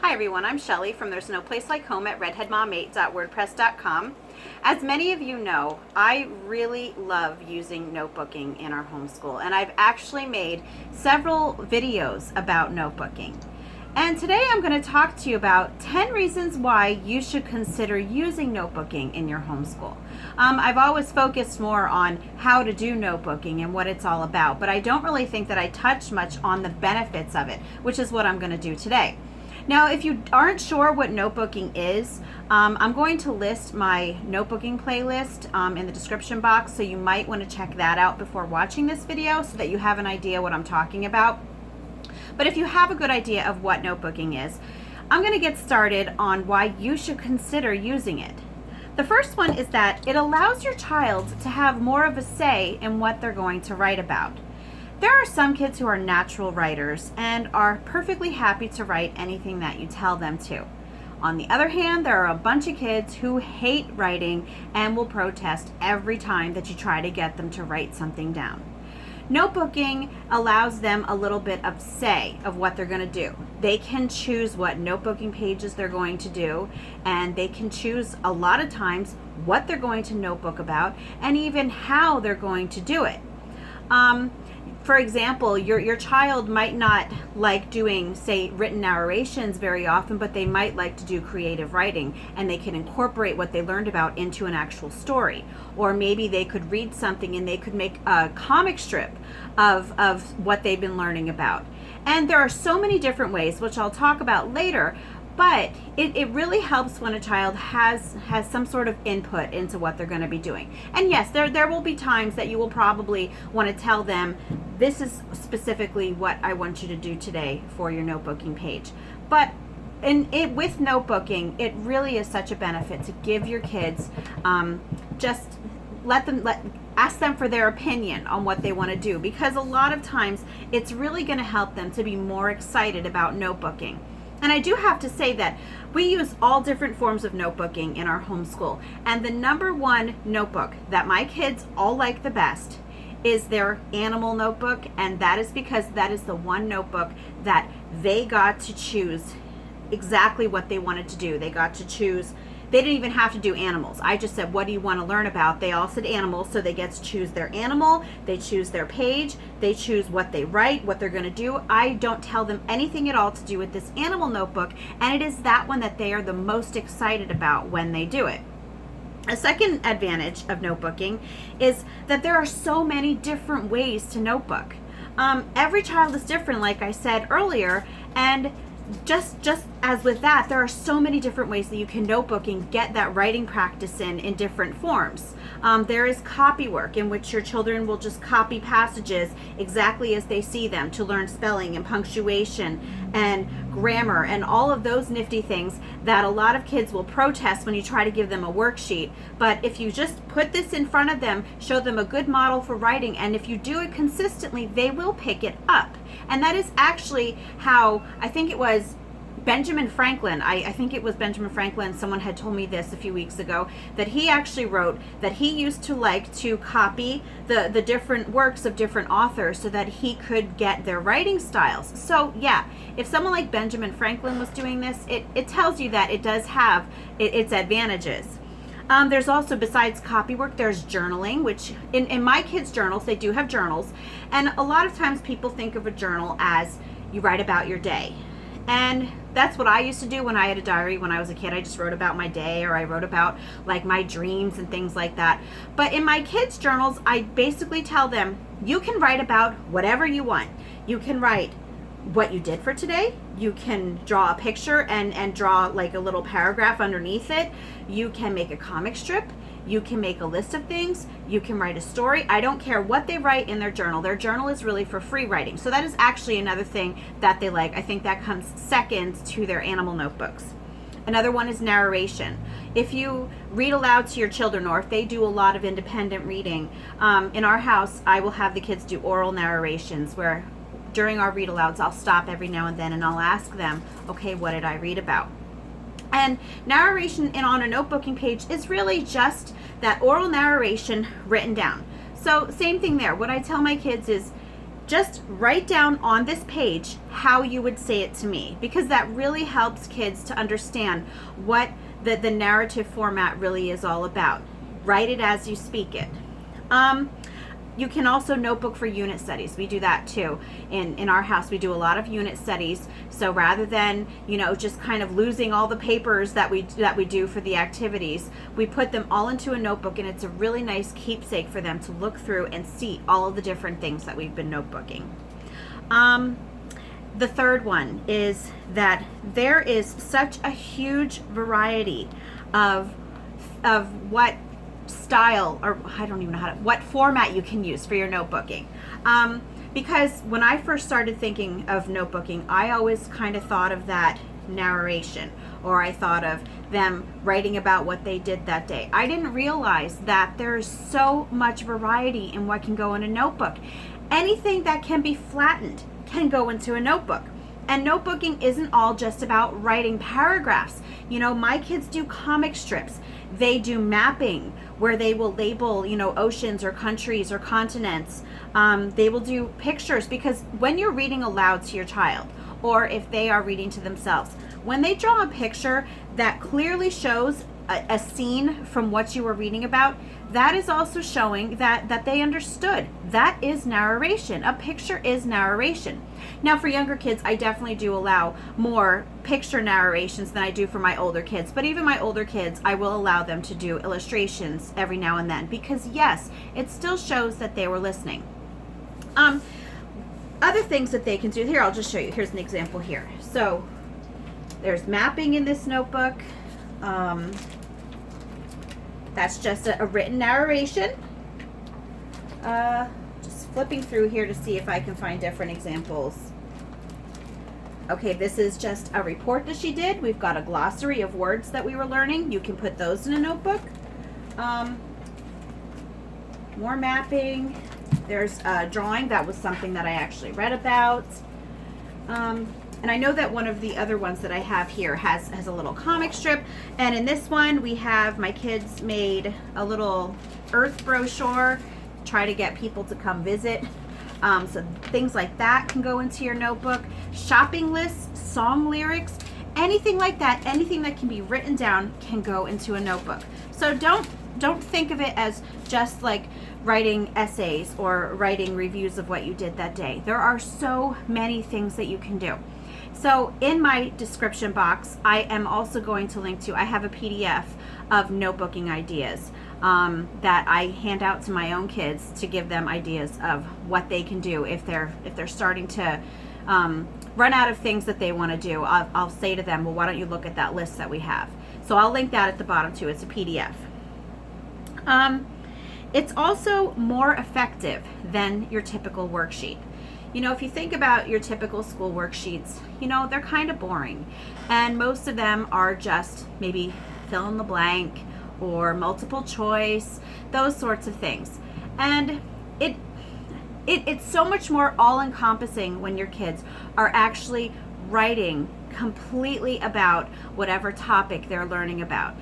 Hi everyone, I'm Shelly from There's No Place Like Home at redheadmom8.wordpress.com. As many of you know, I really love using notebooking in our homeschool, and I've actually made several videos about notebooking. And today I'm going to talk to you about 10 reasons why you should consider using notebooking in your homeschool. I've always focused more on how to do notebooking and what it's all about, but I don't really think that I touch much on the benefits of it, which is what I'm going to do today. Now, if you aren't sure what notebooking is, I'm going to list my notebooking playlist in the description box, so you might want to check that out before watching this video so that you have an idea what I'm talking about. But if you have a good idea of what notebooking is, I'm going to get started on why you should consider using it. The first one is that it allows your child to have more of a say in what they're going to write about. There are some kids who are natural writers and are perfectly happy to write anything that you tell them to. On the other hand, there are a bunch of kids who hate writing and will protest every time that you try to get them to write something down. Notebooking allows them a little bit of say of what they're going to do. They can choose what notebooking pages they're going to do, and they can choose a lot of times what they're going to notebook about and even how they're going to do it. For example, your child might not like doing, say, written narrations very often, but they might like to do creative writing, and they can incorporate what they learned about into an actual story. Or maybe they could read something and they could make a comic strip of what they've been learning about. And there are so many different ways, which I'll talk about later, but it really helps when a child has some sort of input into what they're going to be doing. And yes, there will be times that you will probably want to tell them, this is specifically what I want you to do today for your notebooking page. But with notebooking, it really is such a benefit to give your kids, just ask them for their opinion on what they want to do, because a lot of times it's really going to help them to be more excited about notebooking. And I do have to say that we use all different forms of notebooking in our homeschool. And the number one notebook that my kids all like the best is their animal notebook. And that is because that is the one notebook that they got to choose exactly what they wanted to do. They got to choose. They didn't even have to do animals. I just said, what do you want to learn about? They all said animals, so they get to choose their animal, they choose their page, they choose what they write, what they're going to do. I don't tell them anything at all to do with this animal notebook, and it is that one that they are the most excited about when they do it. A second advantage of notebooking is that there are so many different ways to notebook. Every child is different, like I said earlier, and just as with that, there are so many different ways that you can notebook and get that writing practice in different forms. There is copy work, in which your children will just copy passages exactly as they see them to learn spelling and punctuation and grammar and all of those nifty things that a lot of kids will protest when you try to give them a worksheet. But if you just put this in front of them, show them a good model for writing, and if you do it consistently, they will pick it up. And that is actually how, I think it was Benjamin Franklin, I think it was Benjamin Franklin, someone had told me this a few weeks ago, that he actually wrote that he used to like to copy the different works of different authors so that he could get their writing styles. So yeah, if someone like Benjamin Franklin was doing this, it tells you that it does have its advantages. There's also, besides copy work, there's journaling, which in my kids' journals, they do have journals. And a lot of times people think of a journal as you write about your day. And that's what I used to do when I had a diary when I was a kid. I just wrote about my day, or I wrote about like my dreams and things like that. But in my kids' journals, I basically tell them, you can write about whatever you want. You can write what you did for today. You can draw a picture and draw like a little paragraph underneath it. You can make a comic strip. You can make a list of things. You can write a story. I don't care what they write in their journal. Their journal is really for free writing. So that is actually another thing that they like. I think that comes second to their animal notebooks. Another one is narration. If you read aloud to your children, or if they do a lot of independent reading, in our house, I will have the kids do oral narrations where during our read alouds, I'll stop every now and then and I'll ask them, okay, what did I read about? And narration on a notebooking page is really just that oral narration written down. So same thing there. What I tell my kids is, just write down on this page how you would say it to me, because that really helps kids to understand what the narrative format really is all about. Write it as you speak it. You can also notebook for unit studies. We do that too. In our house, we do a lot of unit studies. So rather than, just kind of losing all the papers that we do for the activities, we put them all into a notebook, and it's a really nice keepsake for them to look through and see all of the different things that we've been notebooking. The third one is that there is such a huge variety of what style, or I don't even know what format you can use for your notebooking. Because when I first started thinking of notebooking, I always kind of thought of that narration, or I thought of them writing about what they did that day. I didn't realize that there's so much variety in what can go in a notebook. Anything that can be flattened can go into a notebook. And notebooking isn't all just about writing paragraphs. My kids do comic strips. They do mapping, where they will label, oceans or countries or continents. They will do pictures, because when you're reading aloud to your child, or if they are reading to themselves, when they draw a picture that clearly shows a scene from what you were reading about, that is also showing that they understood. That is narration. A picture is narration. Now, for younger kids, I definitely do allow more picture narrations than I do for my older kids. But even my older kids, I will allow them to do illustrations every now and then, because yes, it still shows that they were listening. Other things that they can do here, I'll just show you. Here's an example here. So there's mapping in this notebook. That's just a written narration. Just flipping through here to see if I can find different examples. Okay, this is just a report that she did. We've got a glossary of words that we were learning. You can put those in a notebook. More mapping. There's a drawing. That was something that I actually read about. And I know that one of the other ones that I have here has a little comic strip. And in this one, we have my kids made a little Earth brochure, try to get people to come visit. So things like that can go into your notebook. Shopping lists, song lyrics, anything like that, anything that can be written down can go into a notebook. So don't think of it as just like writing essays or writing reviews of what you did that day. There are so many things that you can do. So in my description box, I am also going to link to, I have a PDF of notebooking ideas that I hand out to my own kids to give them ideas of what they can do if they're starting to run out of things that they want to do. I'll say to them, well, why don't you look at that list that we have? So I'll link that at the bottom too. It's a PDF. It's also more effective than your typical worksheet. If you think about your typical school worksheets, they're kind of boring. And most of them are just maybe fill in the blank or multiple choice, those sorts of things. And it's so much more all-encompassing when your kids are actually writing completely about whatever topic they're learning about.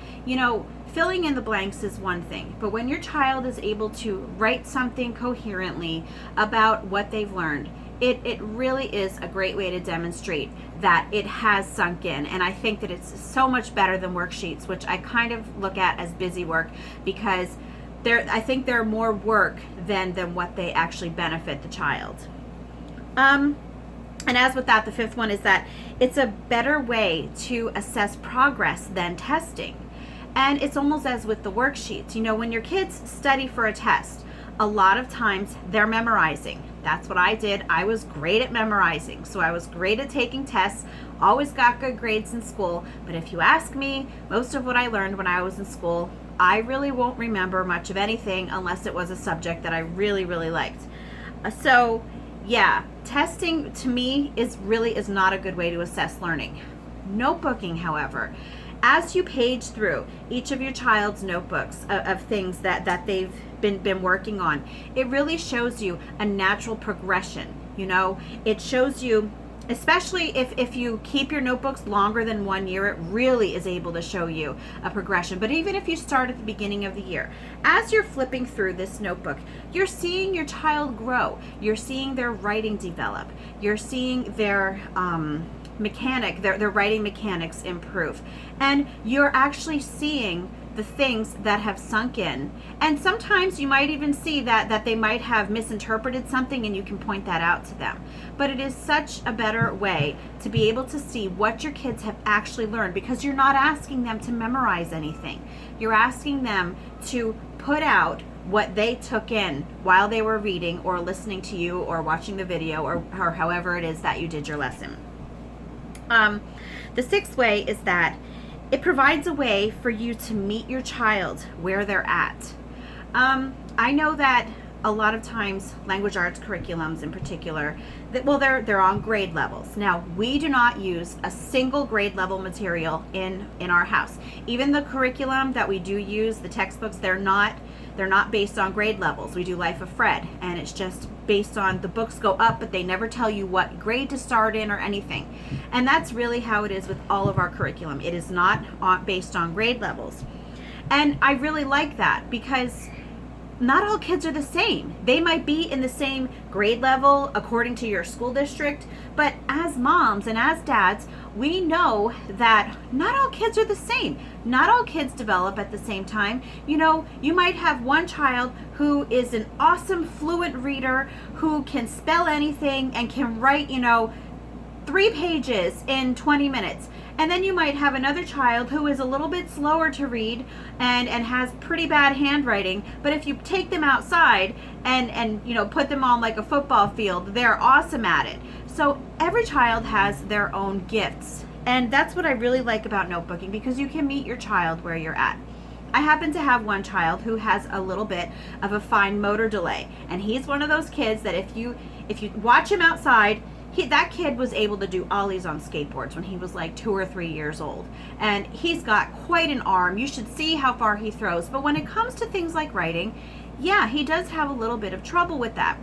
Filling in the blanks is one thing, but when your child is able to write something coherently about what they've learned, it really is a great way to demonstrate that it has sunk in. And I think that it's so much better than worksheets, which I kind of look at as busy work, because I think they're more work than what they actually benefit the child. And as with that, the fifth one is that it's a better way to assess progress than testing. And it's almost as with the worksheets. When your kids study for a test, a lot of times they're memorizing. That's what I did. I was great at memorizing. So I was great at taking tests, always got good grades in school. But if you ask me, most of what I learned when I was in school, I really won't remember much of anything unless it was a subject that I really, really liked. So yeah, testing to me is not a good way to assess learning. Notebooking, however, as you page through each of your child's notebooks of things that they've been working on, it really shows you a natural progression. It shows you Especially if you keep your notebooks longer than 1 year, it really is able to show you a progression. But even if you start at the beginning of the year, as you're flipping through this notebook, you're seeing your child grow. You're seeing their writing develop. You're seeing their their writing mechanics improve. And you're actually seeing the things that have sunk in. And sometimes you might even see that they might have misinterpreted something, and you can point that out to them. But it is such a better way to be able to see what your kids have actually learned, because you're not asking them to memorize anything. You're asking them to put out what they took in while they were reading or listening to you or watching the video or however it is that you did your lesson. The sixth way is that it provides a way for you to meet your child where they're at. I know that a lot of times language arts curriculums in particular, they're on grade levels. Now, we do not use a single grade level material in our house. Even the curriculum that we do use, the textbooks, they're not based on grade levels. We do Life of Fred, and it's just based on the books go up, but they never tell you what grade to start in or anything. And that's really how it is with all of our curriculum. It is not based on grade levels. And I really like that, because not all kids are the same. They might be in the same grade level according to your school district, but as moms and as dads, we know that not all kids are the same. Not all kids develop at the same time. You know, you might have one child who is an awesome fluent reader who can spell anything and can write, 3 pages in 20 minutes. And then you might have another child who is a little bit slower to read and has pretty bad handwriting. But if you take them outside and put them on like a football field, they're awesome at it. So every child has their own gifts. And that's what I really like about notebooking, because you can meet your child where you're at. I happen to have one child who has a little bit of a fine motor delay. And he's one of those kids that if you watch him outside, that kid was able to do ollies on skateboards when he was like 2 or 3 years old. And he's got quite an arm. You should see how far he throws. But when it comes to things like writing, yeah, he does have a little bit of trouble with that.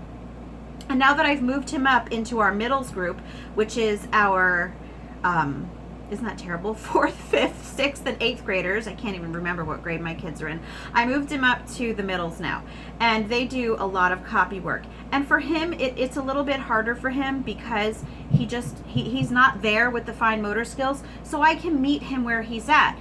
And now that I've moved him up into our middles group, which is our, isn't that terrible, 4th, 5th, 6th, and 8th graders. I can't even remember what grade my kids are in. I moved him up to the middles now, and they do a lot of copy work. And for him, it's a little bit harder for him, because he's not there with the fine motor skills, so I can meet him where he's at.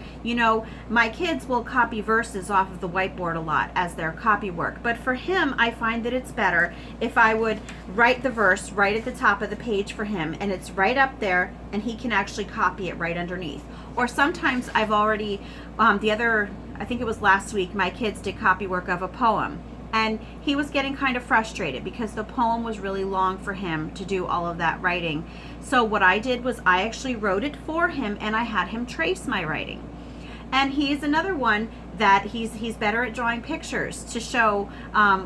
My kids will copy verses off of the whiteboard a lot as their copy work, but for him, I find that it's better if I would write the verse right at the top of the page for him, and it's right up there, and he can actually copy it right underneath. Or sometimes I've already, I think it was last week, my kids did copy work of a poem. And he was getting kind of frustrated because the poem was really long for him to do all of that writing. So what I did was I actually wrote it for him, and I had him trace my writing. And he's another one that he's better at drawing pictures to show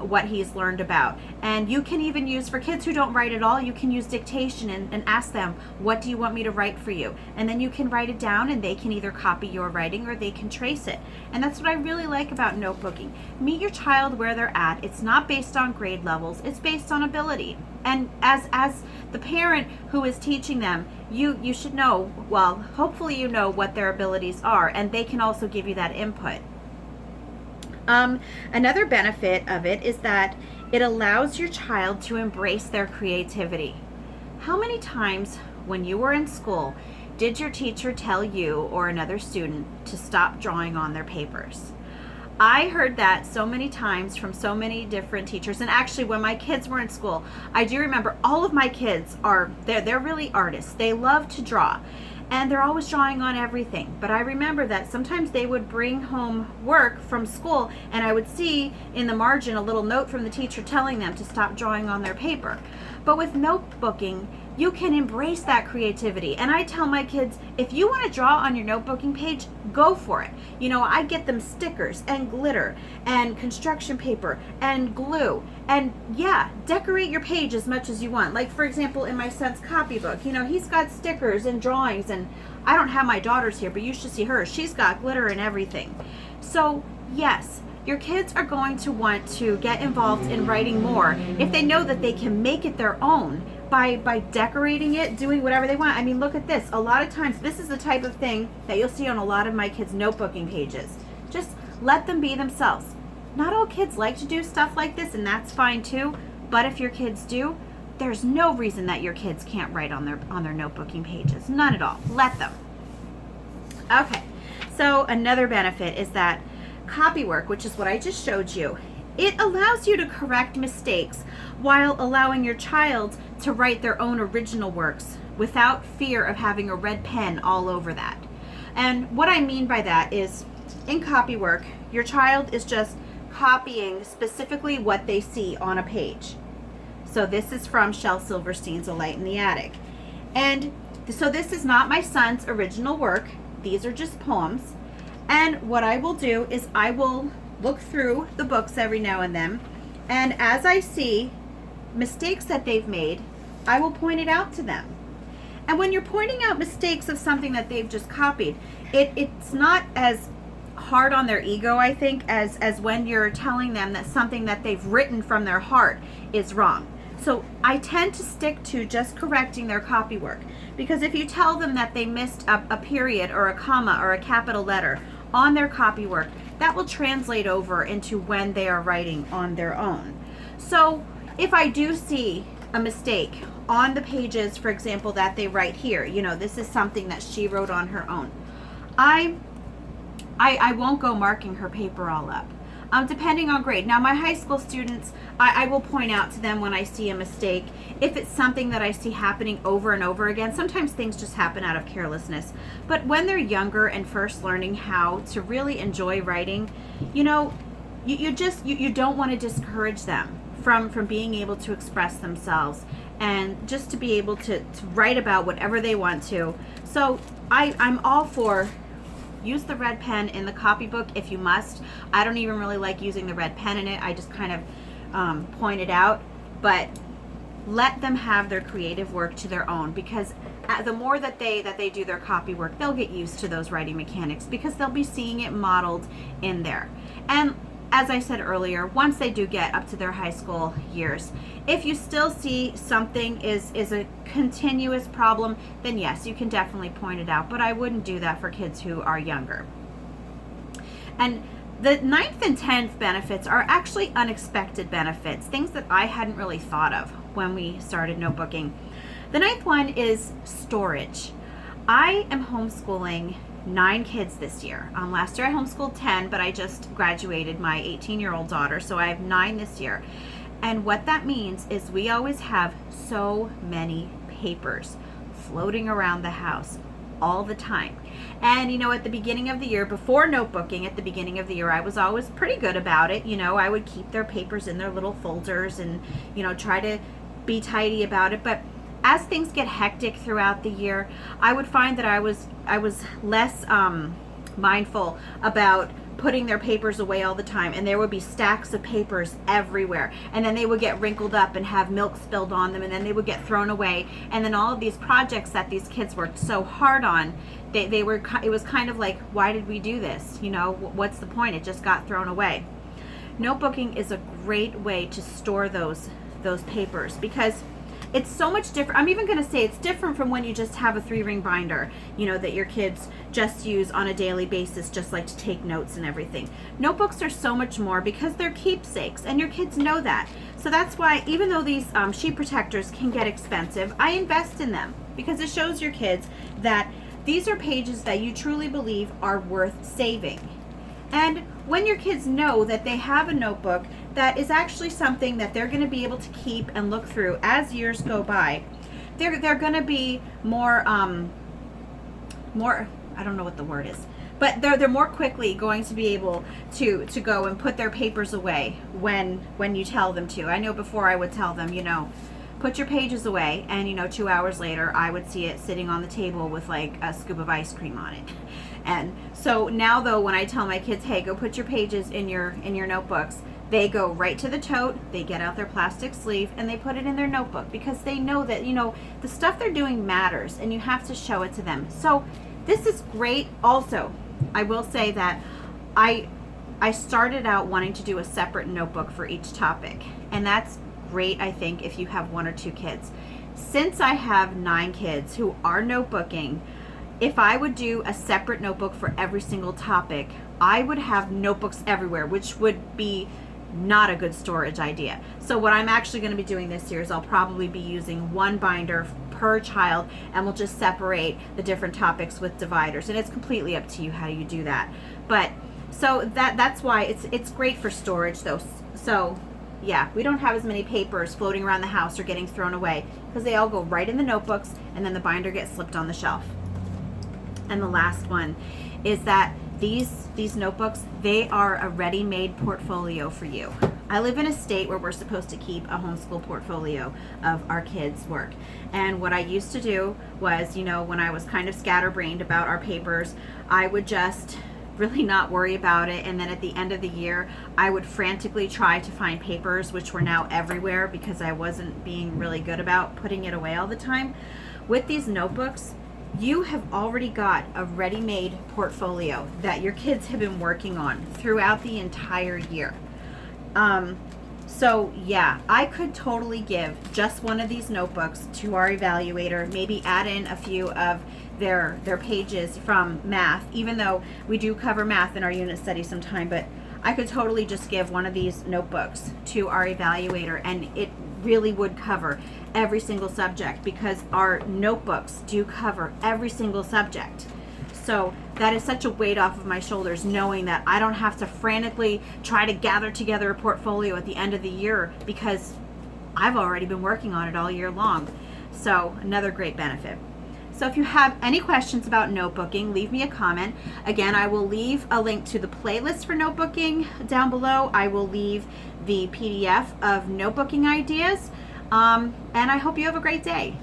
what he's learned about. And you can even use, for kids who don't write at all, you can use dictation and ask them, what do you want me to write for you? And then you can write it down, and they can either copy your writing or they can trace it. And that's what I really like about notebooking. Meet your child where they're at. It's not based on grade levels. It's based on ability. And as the parent who is teaching them, you should know, well, hopefully you know what their abilities are, and they can also give you that input. Another benefit of it is that it allows your child to embrace their creativity. How many times when you were in school did your teacher tell you or another student to stop drawing on their papers? I heard that so many times from so many different teachers. And actually, when my kids were in school, I do remember all of my kids they're really artists. They love to draw, and they're always drawing on everything. But I remember that sometimes they would bring home work from school, and I would see in the margin a little note from the teacher telling them to stop drawing on their paper. But with notebooking, you can embrace that creativity. And I tell my kids, if you want to draw on your notebooking page, go for it. I get them stickers and glitter and construction paper and glue. And yeah, decorate your page as much as you want. Like, for example, in my son's copybook, he's got stickers and drawings, and I don't have my daughters here, but you should see her. She's got glitter and everything. So yes, your kids are going to want to get involved in writing more if they know that they can make it their own by decorating it, doing whatever they want. I mean, look at this. A lot of times, this is the type of thing that you'll see on a lot of my kids' notebooking pages. Just let them be themselves. Not all kids like to do stuff like this, and that's fine too. But if your kids do, there's no reason that your kids can't write on their notebooking pages. None at all. Let them. Okay. So another benefit is that copywork, which is what I just showed you, it allows you to correct mistakes while allowing your child to write their own original works without fear of having a red pen all over that. And what I mean by that is, in copywork, your child is just copying specifically what they see on a page. So this is from Shel Silverstein's A Light in the Attic. And so this is not my son's original work. These are just poems. And what I will do is I will look through the books every now and then, and as I see mistakes that they've made, I will point it out to them. And when you're pointing out mistakes of something that they've just copied, it's not as hard on their ego, I think, as when you're telling them that something that they've written from their heart is wrong. So I tend to stick to just correcting their copywork, because if you tell them that they missed a period or a comma or a capital letter on their copywork, that will translate over into when they are writing on their own. So if I do see a mistake on the pages, for example, that they write here, this is something that she wrote on her own, I won't go marking her paper all up. Depending on grade. Now, my high school students, I will point out to them when I see a mistake. If it's something that I see happening over and over again, sometimes things just happen out of carelessness. But when they're younger and first learning how to really enjoy writing, you don't want to discourage them from being able to express themselves and just to be able to write about whatever they want to. So I'm all for use the red pen in the copybook if you must. I don't even really like using the red pen in it. I just kind of point it out. But let them have their creative work to their own, because the more that they do their copy work, they'll get used to those writing mechanics because they'll be seeing it modeled in there. And as I said earlier, once they do get up to their high school years, if you still see something is a continuous problem, then yes, you can definitely point it out, but I wouldn't do that for kids who are younger. And the 9th and 10th benefits are actually unexpected benefits, things that I hadn't really thought of when we started notebooking. The 9th one is storage. I am homeschooling 9 kids this year. Last year I homeschooled 10, but I just graduated my 18-year-old daughter, so I have 9 this year. And what that means is we always have so many papers floating around the house all the time. And at the beginning of the year, before notebooking, at the beginning of the year, I was always pretty good about it. I would keep their papers in their little folders and, try to be tidy about it. But as things get hectic throughout the year, I would find that I was less mindful about putting their papers away all the time, and there would be stacks of papers everywhere, and then they would get wrinkled up and have milk spilled on them, and then they would get thrown away, and then all of these projects that these kids worked so hard on, it was kind of like, why did we do this? What's the point? It just got thrown away. Notebooking is a great way to store those papers, because it's so much different. I'm even going to say it's different from when you just have a 3-ring binder, that your kids just use on a daily basis, just like to take notes and everything. Notebooks are so much more because they're keepsakes, and your kids know that. So that's why, even though these sheet protectors can get expensive, I invest in them, because it shows your kids that these are pages that you truly believe are worth saving. And when your kids know that they have a notebook that is actually something that they're going to be able to keep and look through as years go by, they're going to be more I don't know what the word is, but they're more quickly going to be able to go and put their papers away when you tell them to. I know before I would tell them, put your pages away, and 2 hours later I would see it sitting on the table with like a scoop of ice cream on it. And so now, though, when I tell my kids, hey, go put your pages in your notebooks, they go right to the tote, they get out their plastic sleeve, and they put it in their notebook, because they know that the stuff they're doing matters, and you have to show it to them. So this is great. Also, I will say that I started out wanting to do a separate notebook for each topic, and that's great, I think, if you have 1 or 2 kids. since I have 9 kids who are notebooking, if I would do a separate notebook for every single topic, I would have notebooks everywhere, which would be not a good storage idea. So what I'm actually going to be doing this year is I'll probably be using one binder per child, and we'll just separate the different topics with dividers, and it's completely up to you how you do that. But so that's why it's great for storage though. So yeah, we don't have as many papers floating around the house or getting thrown away because they all go right in the notebooks, and then the binder gets slipped on the shelf. And the last one is that these notebooks, they are a ready-made portfolio for you. I live in a state where we're supposed to keep a homeschool portfolio of our kids' work. And what I used to do was, when I was kind of scatterbrained about our papers, I would just really not worry about it. And then at the end of the year, I would frantically try to find papers, which were now everywhere because I wasn't being really good about putting it away all the time. With these notebooks, you have already got a ready-made portfolio that your kids have been working on throughout the entire year. So yeah, I could totally give just one of these notebooks to our evaluator, maybe add in a few of their pages from math, even though we do cover math in our unit study sometime, but I could totally just give one of these notebooks to our evaluator, and it really would cover every single subject because our notebooks do cover every single subject. So that is such a weight off of my shoulders, knowing that I don't have to frantically try to gather together a portfolio at the end of the year because I've already been working on it all year long. So another great benefit. So if you have any questions about notebooking, leave me a comment. Again, I will leave a link to the playlist for notebooking down below. I will leave the PDF of notebooking ideas. And I hope you have a great day.